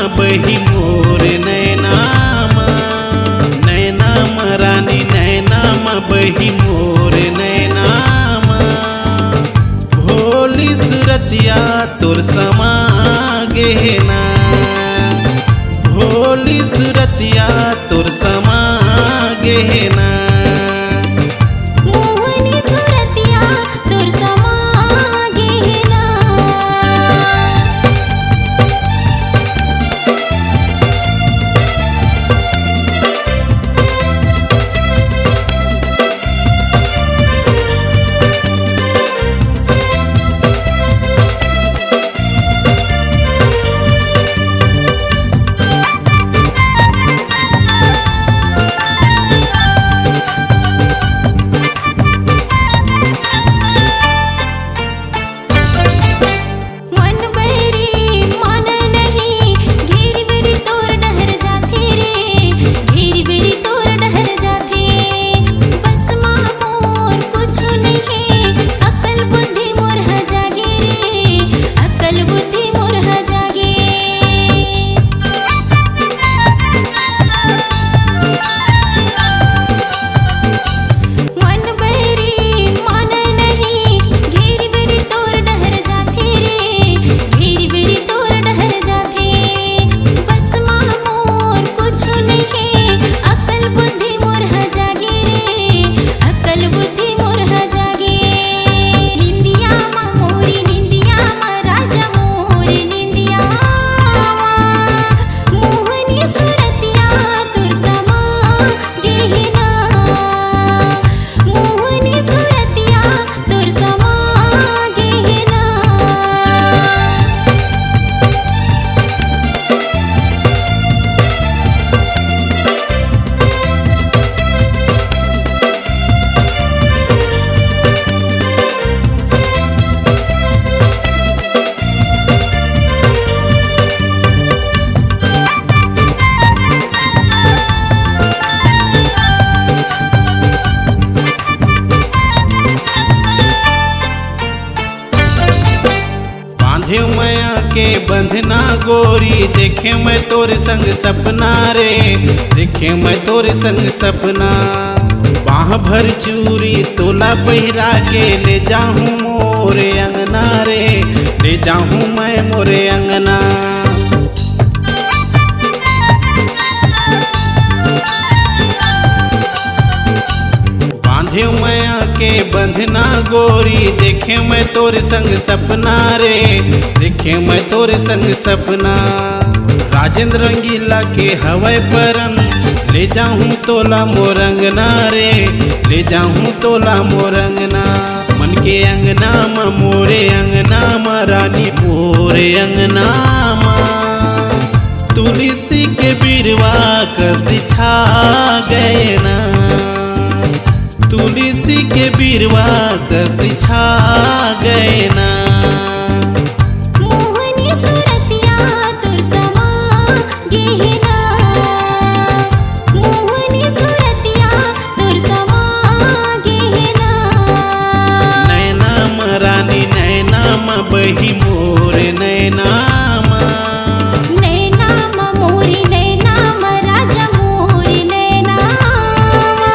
बही मोर नैनामा, नैनामा रानी नैनामा बही मोर नैनामा। भोली सुरतिया तोर समा गेना, भोली सुरतिया तोर समा गेना। मोहनी सुरतिया तोर समा गेना। मया के बंधना गोरी, देखे मैं तोर संग सपना रे, देखे मैं तोर संग सपना। बाह भर चूरी तोला पहिरा के ले जाऊं मोरे अंगना रे, ले जाऊं मैं मोरे अंगना। मया के बंधना गोरी, देखे मैं तोर संग सपना रे, देखे मैं तोर संग सपना। राजेंद्र रंगीला के हवाई परन, ले जाऊं तोला मोरंगना रे, ले जाऊं तोला मोरंगना। मन के अंगना मा मोरे अंगना मा रानी मोरे अंगना मा। तुलसी के बिरवा कसी छा गए ना, तुलसी के बिरवा कसी छा गए ना। मोहनी सुरतिया तोर समा गेना, मोहनी सुरतिया तोर समा गेना। नैनामा रानी नैनामा बही मोर नैनामा, नैनामा मोरी नैनामा राजा मोरी नैनामा।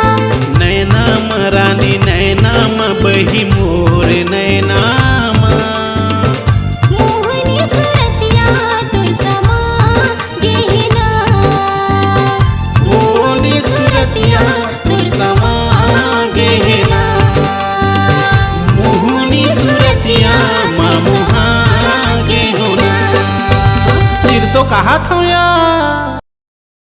नैनामा रानी नैनामा बही मोर नैनामा। मोहनी सुरतिया तोर समा गेना, मोहनी सुरतिया तोर समा गेना। मोहनी सुरतिया मा मोहा गेना। सिर तो कहा था यार।